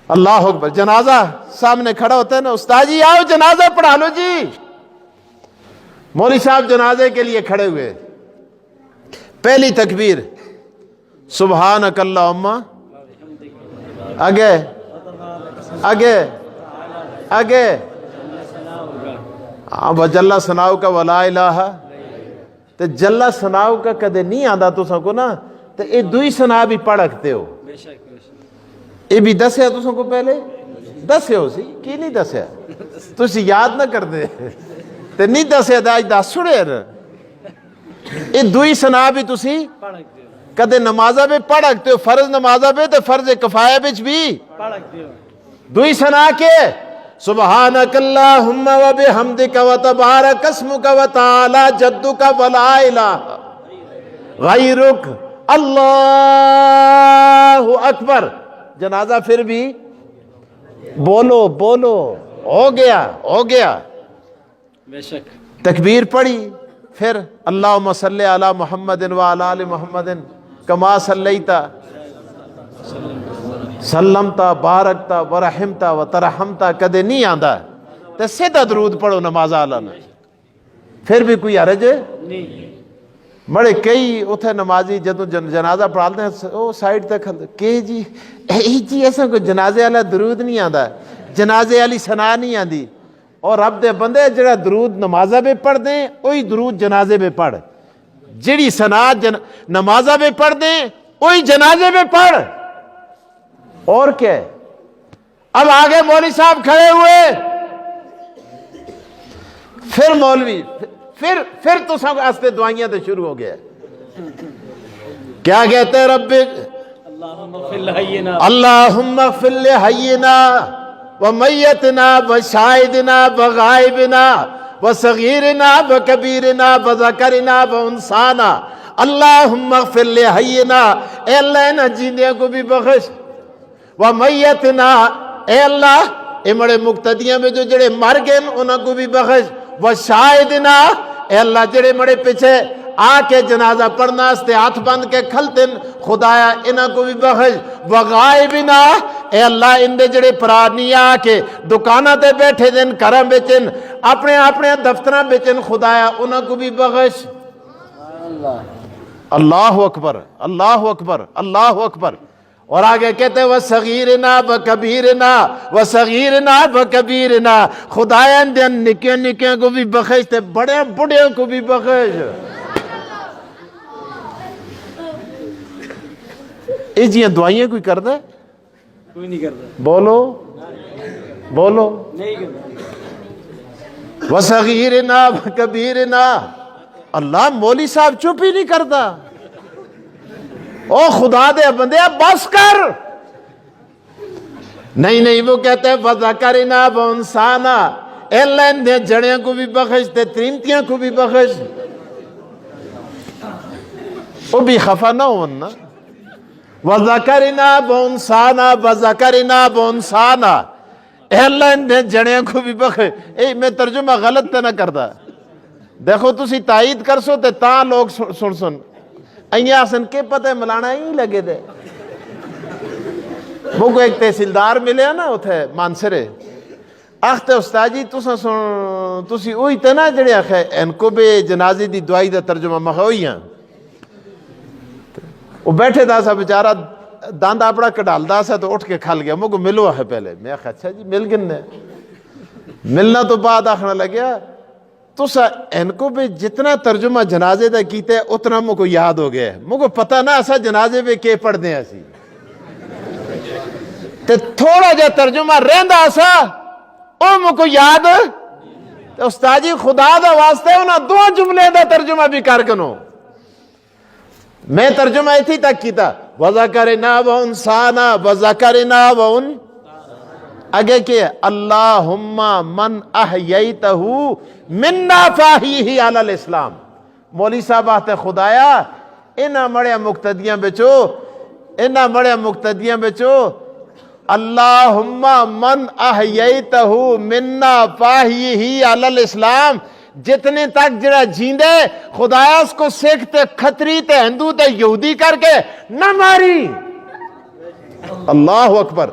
اللہ اکبر. جنازہ سامنے کھڑا ہوتا ہے نا, استاد جی آؤ جنازہ پڑھا لو جی. مولوی صاحب جنازے کے لیے کھڑے ہوئے, پہلی تکبیر سبحانک اللہم, آگے آگے آگے جلا سناؤ کا ولا الہ. تے جلا سناؤ کا کدے نہیں آندا تساں کو نا, تے اے دوئی سنا بھی پڑھتے ہو. یہ بھی دسیا تساں کو پہلے دسیا ہو سی کی نہیں دسیا, تسی یاد نہ کر دے تے نہیں دسیا تے اج دس چھڑے نا. یہ دوئی سنا بھی تسی کدے نمازہ بھی پڑھتے ہو, فرض نمازہ بھی تے فرض کفایہ بچ بھی دوئی سنا کے سبحانک اللہم و بحمدک و تبارک اسمک و تعالی جدک و لا الہ غیرک اللہ اکبر. جنازہ پھر بھی بولو بولو, ہو گیا ہو گیا. بے شک تکبیر پڑھی, پھر اللہم صلی علی محمد و علی آل محمد کما صلیتا سلمتا بارکتا ورحمتا وترحمتا کدے نہیں آندا تے سیدھا درود پڑھو نماز آلا نا, پھر بھی کوئی حرج نہیں. بڑے کئی اتھے نمازی جدو جنازہ پڑھالتے ہیں او سائیڈ تک کہ جی جی ایسا کوئی جنازے والا درود نہیں آندا, جنازے والی ثنا نہیں آندی. اور رب دے بندے جڑا درود نمازہ بھی پڑھ دیں وہی درود جنازے بھی پڑھ, جڑی ثنا نمازہ بھی پڑھ دیں وہی جنازے بھی پڑھ. اور کیا ہے؟ اب آگے مولوی صاحب کھڑے ہوئے, پھر مولوی پھر تو سب آستے دعائیاں تو شروع ہو گیا. کیا کہتے ہیں رب اللہم اغفر لحینا اللہم اغفر لحینا ومیتنا وشاہدنا وغائبنا وصغیرنا وکبیرنا وذکرنا وانسانا. اللہم اغفر لحینا, اے اللہ نہ جینے کو بھی بخش, ومیتنا اے اللہ اے مڑے مقتدیاں میں جو جڑے مر گئے انہاں کو بھی بخش, وشاہدنا اے اللہ جڑے مڑے پیچھے آ کے جنازہ پڑھنا استے ہاتھ بند کے کھلتے خدایا انہاں کو بھی بخش, وغائبنا اے اللہ اندے جڑے پرانی آ کے دکانہ تے بیٹھے دن کرم بیچن اپنے اپنے دفترہ بیچن خدایا انہاں کو بھی بخش. اللہ اکبر اللہ اکبر اللہ اکبر. اور آگے کہتے ہیں وَصَغِيرِنَا وَكَبِيرِنَا وَصَغِيرِنَا وَكَبِيرِنَا, خدایا اندے نکے نکے کو بھی بخش تے بڑے بڑے کو بھی بخش. اس جیاں دعائیں کوئی کردہ ہے؟ کوئی نہیں کرتا, بولو بولو. نہیں کرتا. وَصَغِيرِنَا وَكَبِيرِنَا. اللہ مولوی صاحب چپ ہی نہیں کرتا. او خدا دے بندے بس کر. نہیں وہ کہتے ہیں وَذَكَرِنَا وَأُنْثَانَا, اے اللہ اندے جڑیاں کو بھی بخش تے ترینتیاں کو بھی بخش. وہ بھی خفا نہ ہونا. وَذَكَرِنَا وَأُنْثَانَا وَذَكَرِنَا وَأُنْثَانَا, اے اللہ اندے جڑیاں کو بھی بخش. اے میں ترجمہ غلط تے نہ کردا, دیکھو تسی تائید کر سو تے تاں لوگ سن ایاں سن کے پتہ ملانا ہی لگے دے. وہ کو ایک تحصیلدار ملے نا اتھے مانسرے, اختے استاد جی تسی اوہی تے نا جڑے آخے ان کو بھی جنازی دی دعائی دا ترجمہ مخوئیاں. وہ بیٹھے دا سا بیچارہ داندہ اپنا کڈال دا سا تو اٹھ کے کھل گیا. مجھ کو ملو ہے پہلے, میں آخا اچھا جی مل گنے. ملنا تو بعد آخنا لگیا تو سا ان کو بھی جتنا ترجمہ جنازے دا کیتے اتنا مجھ کو یاد ہو گیا. مجھ کو پتہ نہ ایسا جنازے میں کے پڑھ دیں ایسی تے تھوڑا جا ترجمہ رہندا ایسا او مجھ کو یاد. استاد جی خدا دا واسطے انہاں دو جملے دا ترجمہ بھی کر کنو. میں ترجمہ ایتھی تک کیتا وَذَكَرِنَا وَأُنْثَانَا وَذَكَرِنَا وَأُنْ آگے کیا اللہم من احییتہ مننا فاہیہ علی الاسلام. مولوی صاحب آتے خدایا انہاں مڑے مقتدیاں بچو اللہم من احییتہ مننا فاہیہ علی الاسلام, جتنے تک جڑا جیندے خدایا اس کو سکھ تے کھتری تے ہندو تے یہودی کر کے نہ ماری. اللہ اکبر.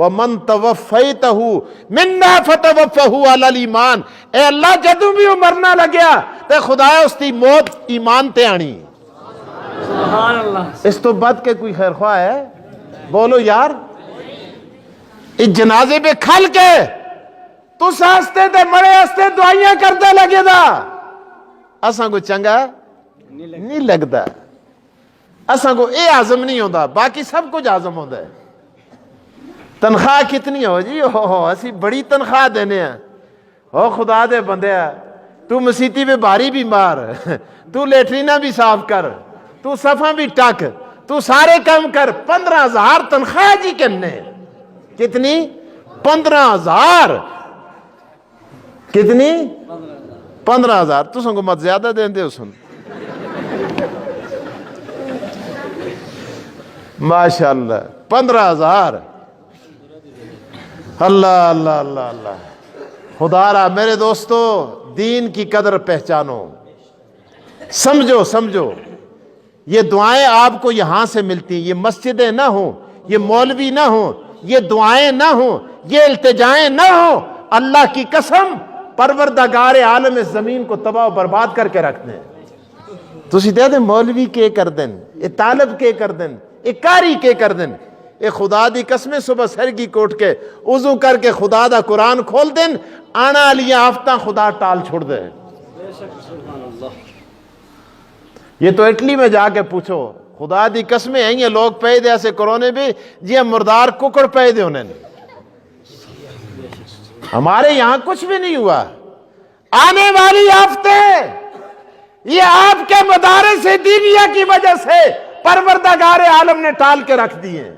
وَمَن تَوَفَّيْتَهُ مِنَّا فَتَوَفَّهُ عَلَى الْإِيمَانِ، اے اللہ جدوں بھی وہ مرنا لگیا تے خدایا اس دی موت ایمان تے آنی۔ سبحان اللہ۔ اس تو بد کے کوئی خیر خواہ ہے؟ بولو یار، اس جنازے پہ کھل کے تو ساستے تے مرے ہستے دعائیاں کرتے لگے دا، اساں کو چنگا نہیں لگتا، اساں کو اے عزم نہیں ہوتا، باقی سب کچھ عزم ہوتا ہے۔ تنخواہ کتنی ہو جی، اسی بڑی تنخواہ دینے ہیں، او خدا دے بندے ہیں، تو مسیتی پہ بھاری بھی مار، تو لیٹرینہ بھی صاف کر، تو صفحہ بھی ٹک، تو سارے کام کر، 15,000 تنخواہ جی کرنے، کتنی؟ 15,000، کتنی؟ 15,000، تو سن کو مت زیادہ دیں دے سن، ماشاءاللہ 15,000، اللہ اللہ اللہ اللہ۔ خدا را میرے دوستو، دین کی قدر پہچانو، سمجھو سمجھو، یہ دعائیں آپ کو یہاں سے ملتی ہیں، یہ مسجدیں نہ ہوں، یہ مولوی نہ ہوں، یہ دعائیں نہ ہوں، یہ التجائیں نہ ہوں، اللہ کی قسم پروردگار عالم اس زمین کو تباہ و برباد کر کے رکھ دیں۔ تسی دے دیں مولوی کے کر دیں، اے طالب کے کر دیں، اے کاری کے کر دیں، اے خدا دی قسمیں صبح سرگی کوٹ کے وضو کر کے خدا دا قرآن کھول دیں، آنا علیہ آفتہ خدا ٹال چھوڑ دے۔ یہ تو اٹلی میں جا کے پوچھو، خدا دی قسمیں ہیں یہ لوگ پہ دے ایسے کرونے بھی جی مردار ککڑ پہ دے انہیں، ہمارے یہاں کچھ بھی نہیں ہوا۔ آنے والی آفتے یہ آپ کے مدارس دینیہ کی وجہ سے پروردگار عالم نے ٹال کے رکھ دیے۔